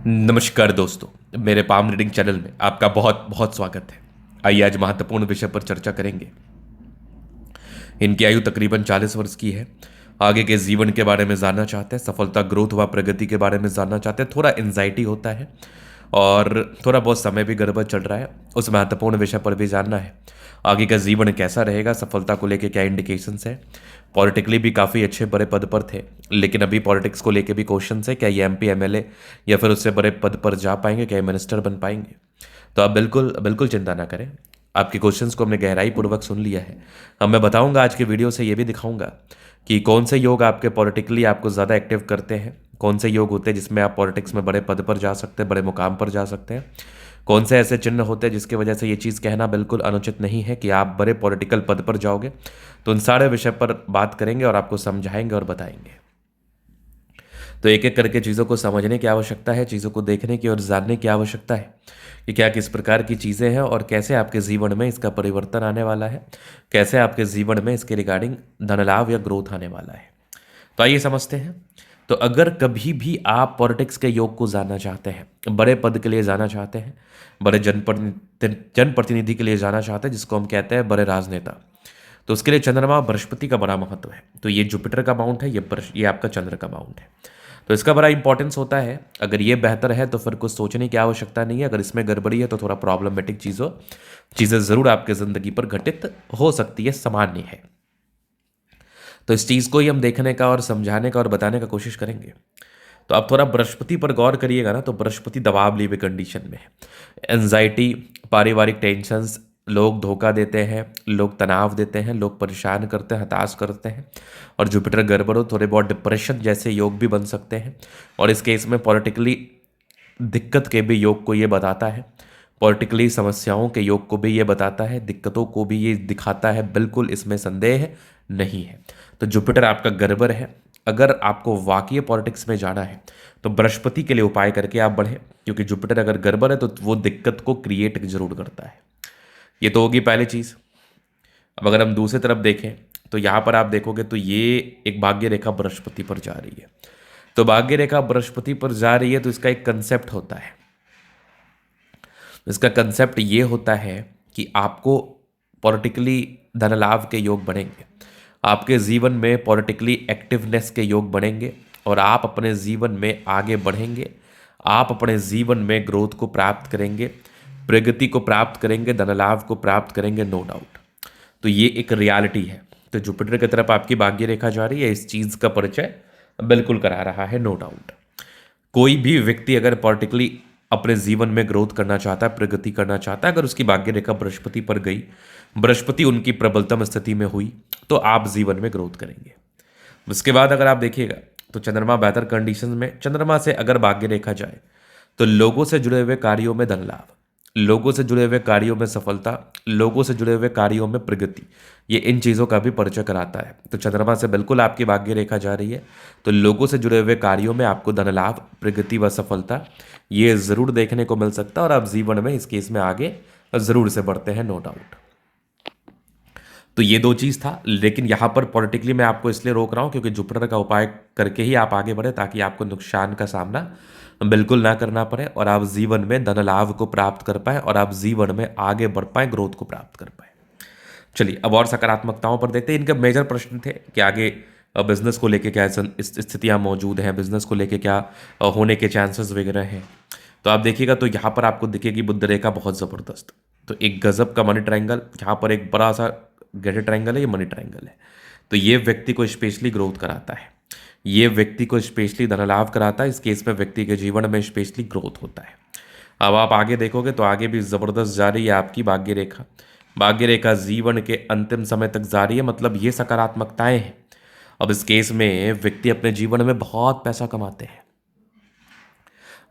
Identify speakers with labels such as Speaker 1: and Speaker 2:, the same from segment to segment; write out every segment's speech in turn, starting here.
Speaker 1: नमस्कार दोस्तों, मेरे पाम रीडिंग चैनल में आपका बहुत बहुत स्वागत है। आइए आज महत्वपूर्ण विषय पर चर्चा करेंगे। इनकी आयु तकरीबन 40 वर्ष की है। आगे के जीवन के बारे में जानना चाहते हैं, सफलता, ग्रोथ व प्रगति के बारे में जानना चाहते हैं। थोड़ा एंजाइटी होता है और थोड़ा बहुत समय भी गड़बड़ चल रहा है, उस महत्वपूर्ण विषय पर भी जानना है। आगे का जीवन कैसा रहेगा, सफलता को लेकर क्या इंडिकेशंस है। पॉलिटिकली भी काफ़ी अच्छे बड़े पद पर थे, लेकिन अभी पॉलिटिक्स को लेकर भी क्वेश्चन है, क्या ये एमपी एमएलए या फिर उससे बड़े पद पर जा पाएंगे, क्या मिनिस्टर बन पाएंगे। तो आप बिल्कुल बिल्कुल चिंता ना करें। आपके क्वेश्चंस को हमने गहराई पूर्वक सुन लिया है। अब मैं बताऊंगा आज के वीडियो से, ये भी दिखाऊंगा कि कौन से योग आपके पॉलिटिकली आपको ज़्यादा एक्टिव करते हैं, कौन से योग होते हैं जिसमें आप पॉलिटिक्स में बड़े पद पर जा सकते हैं, बड़े मुकाम पर जा सकते हैं, कौन से ऐसे चिन्ह होते हैं जिसकी वजह से ये चीज़ कहना बिल्कुल अनुचित नहीं है कि आप बड़े पॉलिटिकल पद पर जाओगे। तो उन सारे विषय पर बात करेंगे और आपको समझाएंगे और बताएंगे। तो एक एक करके चीज़ों को समझने की आवश्यकता है, चीज़ों को देखने की और जानने की आवश्यकता है कि क्या किस प्रकार की चीज़ें हैं और कैसे आपके जीवन में इसका परिवर्तन आने वाला है, कैसे आपके जीवन में इसके रिगार्डिंग धन लाभ या ग्रोथ आने वाला है। तो आइए समझते हैं। तो अगर कभी भी आप पॉलिटिक्स के योग को जानना चाहते हैं, बड़े पद के लिए जाना चाहते हैं, बड़े जनप्रतिनिधि के लिए जाना चाहते हैं, जिसको हम कहते हैं बड़े राजनेता, तो उसके लिए चंद्रमा बृहस्पति का बड़ा महत्व है। तो ये जुपिटर का माउंट है, ये आपका चंद्र का माउंट है। तो इसका बड़ा इंपॉर्टेंस होता है। अगर ये बेहतर है तो फिर कुछ सोचने की आवश्यकता नहीं है, अगर इसमें गड़बड़ी है तो थोड़ा प्रॉब्लमेटिक चीज़ें ज़रूर आपके ज़िंदगी पर घटित हो सकती है, सामान्य है। तो इस चीज़ को ही हम देखने का और समझाने का और बताने का कोशिश करेंगे। तो आप थोड़ा बृहस्पति पर गौर करिएगा ना, तो बृहस्पति दबाव लिए हुए कंडीशन में है। एंजाइटी, पारिवारिक टेंशन्स, लोग धोखा देते हैं, लोग तनाव देते हैं, लोग परेशान करते हैं, हताश करते हैं। और जुपिटर गड़बड़ हो, थोड़े बहुत डिप्रेशन जैसे योग भी बन सकते हैं। और इस केस में पॉलिटिकली दिक्कत के भी योग को ये बताता है, पॉलिटिकली समस्याओं के योग को भी ये बताता है, दिक्कतों को भी ये दिखाता है, बिल्कुल इसमें संदेह नहीं है। तो जुपिटर आपका गड़बड़ है। अगर आपको वाकई पॉलिटिक्स में जाना है तो बृहस्पति के लिए उपाय करके आप बढ़ें, क्योंकि जुपिटर अगर गड़बड़ है तो वो दिक्कत को क्रिएट जरूर करता है। ये तो होगी पहली चीज़। अब अगर हम दूसरी तरफ देखें तो यहाँ पर आप देखोगे तो ये एक भाग्य रेखा बृहस्पति पर जा रही है। तो भाग्य रेखा बृहस्पति पर जा रही है तो इसका एक कंसेप्ट होता है। इसका कंसेप्ट ये होता है कि आपको पॉलिटिकली धन लाभ के योग बढ़ेंगे, आपके जीवन में पॉलिटिकली एक्टिवनेस के योग बढ़ेंगे और आप अपने जीवन में आगे बढ़ेंगे। आप अपने जीवन में ग्रोथ को प्राप्त करेंगे, प्रगति को प्राप्त करेंगे, धन लाभ को प्राप्त करेंगे, नो डाउट। तो ये एक रियलिटी है। तो जुपिटर की तरफ आपकी भाग्य रेखा जा रही है, इस चीज़ का परिचय बिल्कुल करा रहा है, नो डाउट। कोई भी व्यक्ति अगर पॉलिटिकली अपने जीवन में ग्रोथ करना चाहता है, प्रगति करना चाहता है, अगर उसकी भाग्य रेखा बृहस्पति पर गई, बृहस्पति उनकी प्रबलतम स्थिति में हुई, तो आप जीवन में ग्रोथ करेंगे। उसके बाद अगर आप देखिएगा तो चंद्रमा बेहतर कंडीशन में, चंद्रमा से अगर भाग्य रेखा जाए तो लोगों से जुड़े हुए कार्यों में धन लाभ, लोगों से जुड़े हुए कार्यों में सफलता, लोगों से जुड़े हुए कार्यों में प्रगति, ये इन चीज़ों का भी परिचय कराता है। तो चंद्रमा से बिल्कुल आपकी भाग्य रेखा जा रही है, तो लोगों से जुड़े हुए कार्यों में आपको धन लाभ, प्रगति व सफलता ये ज़रूर देखने को मिल सकता है और आप जीवन में इस केस में आगे ज़रूर से बढ़ते हैं, नो डाउट। तो ये दो चीज़ था। लेकिन यहाँ पर पॉलिटिकली मैं आपको इसलिए रोक रहा हूँ क्योंकि जुपिटर का उपाय करके ही आप आगे बढ़े, ताकि आपको नुकसान का सामना बिल्कुल ना करना पड़े और आप जीवन में धन लाभ को प्राप्त कर पाए और आप जीवन में आगे बढ़ पाए, ग्रोथ को प्राप्त कर पाए। चलिए अब और सकारात्मकताओं पर देखते हैं। इनके मेजर प्रश्न थे कि आगे बिजनेस को लेके क्या स्थितियाँ मौजूद हैं, बिजनेस को लेके क्या होने के चांसेस वगैरह हैं। तो आप देखिएगा तो यहाँ पर आपको दिखेगी बुध रेखा बहुत ज़बरदस्त। तो एक गजब का मनी ट्रायंगल, यहाँ पर एक बड़ा सा गहरे ट्रायंगल है, ये मनी ट्रायंगल है। तो ये व्यक्ति को स्पेशली ग्रोथ कराता है, ये व्यक्ति को स्पेशली धन लाभ कराता है। इस केस में व्यक्ति के जीवन में स्पेशली ग्रोथ होता है। अब आप आगे देखोगे तो आगे भी ज़बरदस्त जा रही है आपकी भाग्य रेखा। भाग्य रेखा जीवन के अंतिम समय तक जा रही है, मतलब ये सकारात्मकताएं हैं। अब इस केस में व्यक्ति अपने जीवन में बहुत पैसा कमाते हैं,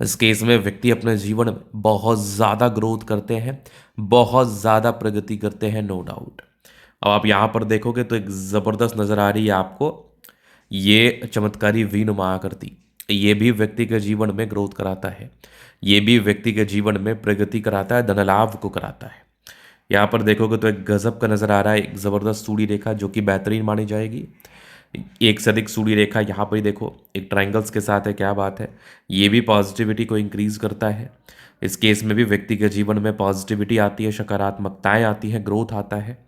Speaker 1: इस केस में व्यक्ति अपने जीवन में बहुत ज़्यादा ग्रोथ करते हैं, बहुत ज़्यादा प्रगति करते हैं, नो डाउट। अब आप यहाँ पर देखोगे तो एक ज़बरदस्त नज़र आ रही है आपको ये चमत्कारी वीनुमा आकृति। ये भी व्यक्ति के जीवन में ग्रोथ कराता है, ये भी व्यक्ति के जीवन में प्रगति कराता है, धन लाभ को कराता है। यहाँ पर देखोगे तो एक गजब का नज़र आ रहा है, एक ज़बरदस्त सूड़ी रेखा जो कि बेहतरीन मानी जाएगी। एक से अधिक सूर्य रेखा यहाँ पर ही देखो एक ट्रायंगल्स के साथ है, क्या बात है। ये भी पॉजिटिविटी को इंक्रीज करता है। इस केस में भी व्यक्ति के जीवन में पॉजिटिविटी आती है, सकारात्मकताएं आती हैं, ग्रोथ आता है।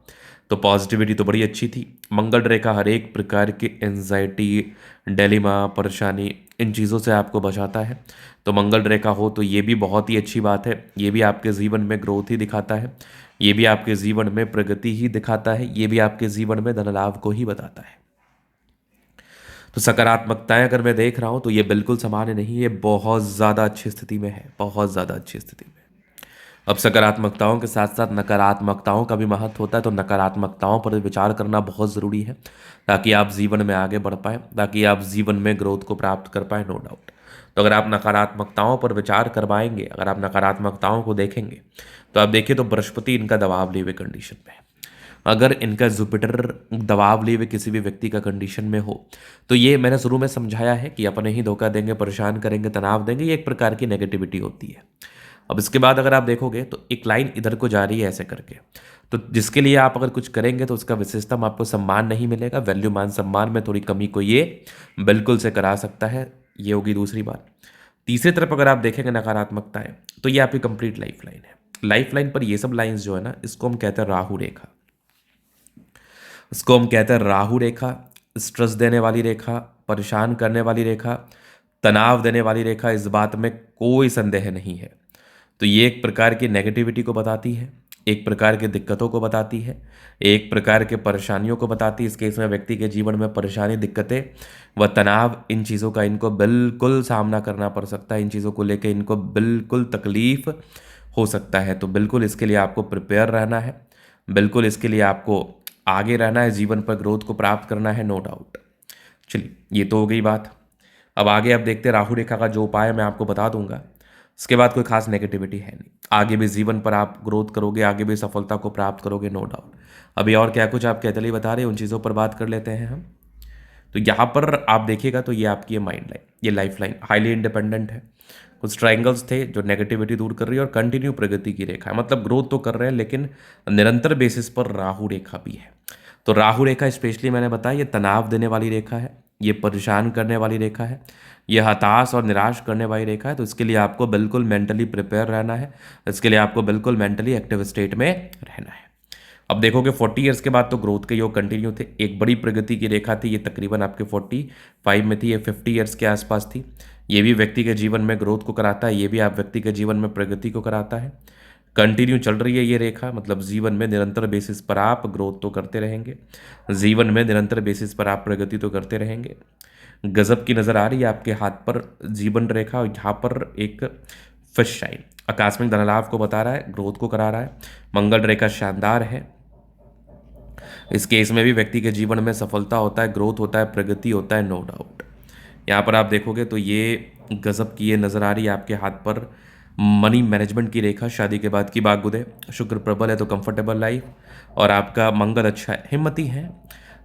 Speaker 1: तो पॉजिटिविटी तो बड़ी अच्छी थी। मंगल रेखा हर एक प्रकार की एंजाइटी, डिलेमा, परेशानी, इन चीज़ों से आपको बचाता है। तो मंगल रेखा हो तो ये भी बहुत ही अच्छी बात है। ये भी आपके जीवन में ग्रोथ ही दिखाता है, ये भी आपके जीवन में प्रगति ही दिखाता है, ये भी आपके जीवन में धन लाभ को ही बताता है। तो सकारात्मकताएं अगर मैं देख रहा हूं तो ये बिल्कुल सामान्य नहीं, ये बहुत ज़्यादा अच्छी स्थिति में है, बहुत ज़्यादा अच्छी स्थिति में। अब सकारात्मकताओं के साथ साथ नकारात्मकताओं का भी महत्व होता है, तो नकारात्मकताओं पर विचार करना बहुत ज़रूरी है ताकि आप जीवन में आगे बढ़ पाए, ताकि आप जीवन में ग्रोथ को प्राप्त कर पाए, नो डाउट। तो अगर आप नकारात्मकताओं पर विचार करवाएंगे, अगर आप नकारात्मकताओं को देखेंगे, तो आप देखिए तो बृहस्पति इनका दबाव लिए हुए कंडीशन में है। अगर इनका जुपिटर दबाव लिए हुए किसी भी व्यक्ति का कंडीशन में हो, तो ये मैंने शुरू में समझाया है कि अपने ही धोखा देंगे, परेशान करेंगे, तनाव देंगे, ये एक प्रकार की नेगेटिविटी होती है। अब इसके बाद अगर आप देखोगे तो एक लाइन इधर को जा रही है ऐसे करके, तो जिसके लिए आप अगर कुछ करेंगे तो उसका विशेषतम आपको सम्मान नहीं मिलेगा, वैल्यू मान सम्मान में थोड़ी कमी को ये बिल्कुल से करा सकता है। ये होगी दूसरी बात। तीसरी तरफ अगर आप देखेंगे नकारात्मकताएं, तो ये आपकी कंप्लीट लाइफ लाइन है। लाइफ लाइन पर ये सब लाइंस जो है ना, इसको हम कहते हैं राहु रेखा। इसको हम कहते हैं राहु रेखा। स्ट्रेस देने वाली रेखा, परेशान करने वाली रेखा, तनाव देने वाली रेखा, इस बात में कोई संदेह नहीं है। तो ये एक प्रकार की नेगेटिविटी को बताती है, एक प्रकार की दिक्कतों को बताती है, एक प्रकार के परेशानियों को बताती है। इस केस में व्यक्ति के जीवन में परेशानी, दिक्कतें व तनाव, इन चीज़ों का इनको बिल्कुल सामना करना पड़ सकता है, इन चीज़ों को लेकर इनको बिल्कुल तकलीफ हो सकता है। तो बिल्कुल इसके लिए आपको प्रिपेयर रहना है, बिल्कुल इसके लिए आपको आगे रहना है, जीवन पर ग्रोथ को प्राप्त करना है, नो डाउट। चलिए ये तो हो गई बात। अब आगे आप देखते हैं राहु रेखा का जो उपाय मैं आपको बता दूंगा, इसके बाद कोई खास नेगेटिविटी है नहीं। आगे भी जीवन पर आप ग्रोथ करोगे, आगे भी सफलता को प्राप्त करोगे, नो डाउट। अभी और क्या कुछ आप कहते बता रहे हैं, उन चीज़ों पर बात कर लेते हैं हम। तो यहाँ पर आप देखिएगा तो ये आपकी माइंड लाइन, ये लाइफ लाइन हाईली इंडिपेंडेंट है। कुछ ट्रायंगल्स थे जो नेगेटिविटी दूर कर रही है और कंटिन्यू प्रगति की रेखा है, मतलब ग्रोथ तो कर रहे हैं लेकिन निरंतर बेसिस पर राहु रेखा भी है। तो राहु रेखा स्पेशली मैंने बताया ये तनाव देने वाली रेखा है, ये परेशान करने वाली रेखा है, ये हताश और निराश करने वाली रेखा है। तो इसके लिए आपको बिल्कुल मेंटली प्रिपेयर रहना है, इसके लिए आपको बिल्कुल मेंटली एक्टिव स्टेट में रहना है। अब देखोगे 40 ईयर्स के बाद तो ग्रोथ के योग कंटिन्यू थे, एक बड़ी प्रगति की रेखा थी, ये तकरीबन आपके 45 में थी, ये 50 ईयर्स के आसपास थी। ये भी व्यक्ति के जीवन में ग्रोथ को कराता है, ये भी आप व्यक्ति के जीवन में प्रगति को कराता है। कंटिन्यू चल रही है ये रेखा, मतलब जीवन में निरंतर बेसिस पर आप ग्रोथ तो करते रहेंगे, जीवन में निरंतर बेसिस पर आप प्रगति तो करते रहेंगे। गजब की नज़र आ रही है आपके हाथ पर जीवन रेखा, और यहाँ पर एक फिश शाइन आकस्मिक धन लाभ को बता रहा है, ग्रोथ को करा रहा है। मंगल रेखा शानदार है। इस केस में भी व्यक्ति के जीवन में सफलता होता है, ग्रोथ होता है, प्रगति होता है, नो डाउट। यहाँ पर आप देखोगे तो ये गजब की ये नज़र आ रही है आपके हाथ पर मनी मैनेजमेंट की रेखा। शादी के बाद की बात बुधे, शुक्र प्रबल है तो कंफर्टेबल लाइफ, और आपका मंगल अच्छा है, हिम्मती है।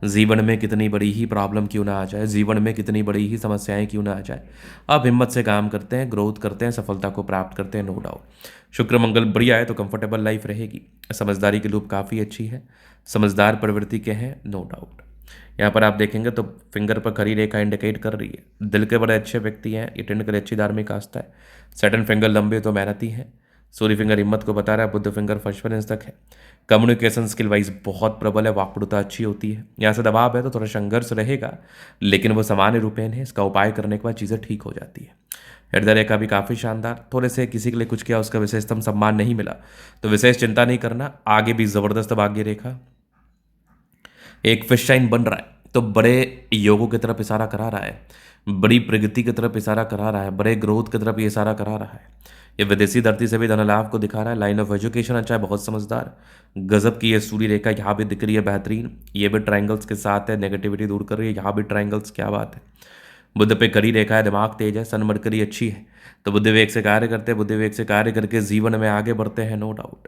Speaker 1: जीवन में कितनी बड़ी ही प्रॉब्लम क्यों ना आ जाए, जीवन में कितनी बड़ी ही समस्याएं क्यों ना आ जाए, आप हिम्मत से काम करते हैं, ग्रोथ करते हैं, सफलता को प्राप्त करते हैं, नो डाउट। शुक्र मंगल बढ़िया है तो कंफर्टेबल लाइफ रहेगी। समझदारी की लूप काफ़ी अच्छी है, समझदार प्रवृत्ति के हैं, नो डाउट। यहाँ पर आप देखेंगे तो फिंगर पर खरी रेखा इंडिकेट कर रही है, दिल के बड़े अच्छे व्यक्ति हैं, ये टेंड करे अच्छी धार्मिक आस्था है। सेटन फिंगर लंबे तो मेहनती हैं, सूर्य फिंगर हिम्मत को बता रहा है, बुद्ध फिंगर फर्स्ट इंच तक है। कम्युनिकेशन स्किल वाइज बहुत प्रबल है, वाक्पटुता अच्छी होती है। यहाँ से दबाव है तो थोड़ा संघर्ष रहेगा, लेकिन वो सामान्य रूपेण है, इसका उपाय करने के बाद चीज़ें ठीक हो जाती है। हृदय रेखा भी काफ़ी शानदार, थोड़े से किसी के लिए कुछ किया उसका विशेषतम सम्मान नहीं मिला तो विशेष चिंता नहीं करना, आगे भी ज़बरदस्त भाग्य रेखा। एक फिश शाइन बन रहा है तो बड़े योगों की तरफ इशारा करा रहा है, बड़ी प्रगति की तरफ इशारा करा रहा है, बड़े ग्रोथ की तरफ ये इशारा करा रहा है। ये विदेशी धरती से भी धन लाभ को दिखा रहा है, लाइन ऑफ एजुकेशन अच्छा है, बहुत समझदार। गजब की ये सूर्य रेखा यहाँ भी दिख रही है बेहतरीन, ये भी ट्रायंगल्स के साथ है, नेगेटिविटी दूर कर रही है, यहाँ भी ट्रायंगल्स, क्या बात है। बुद्ध पे कड़ी रेखा है, दिमाग तेज है, सन मरकरी अच्छी है, तो बुद्ध विवेक से कार्य करते हैं, बुद्ध विवेक से कार्य करके जीवन में आगे बढ़ते हैं, नो डाउट।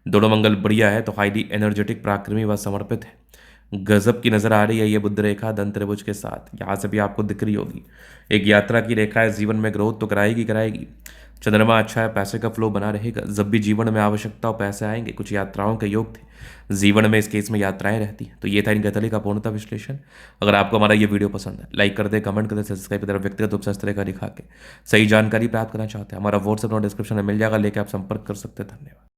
Speaker 1: दोनों मंगल बढ़िया है तो हाईली एनर्जेटिक, पराक्रमी व समर्पित है। गजब की नज़र आ रही है ये बुद्ध रेखा धन त्रिभुज के साथ, यहाँ से भी आपको दिख रही होगी। एक यात्रा की रेखा है, जीवन में ग्रोथ तो कराएगी कराएगी, चंद्रमा अच्छा है, पैसे का फ्लो बना रहेगा, जब भी जीवन में आवश्यकता हो पैसे आएंगे। कुछ यात्राओं के योग थे जीवन में, इस केस में यात्राएं रहती हैं। तो ये था इनके तले का पूर्णतः विश्लेषण। अगर आपको हमारा ये वीडियो पसंद है, लाइक कर दे, कमेंट कर दे, सब्सक्राइब कर दे। व्यक्तिगत रूप से इस तरह का दिखा के सही जानकारी प्राप्त करना चाहते हैं, हमारा व्हाट्सएप डिस्क्रिप्शन में मिल जाएगा, लेके आप संपर्क कर सकते हैं। धन्यवाद।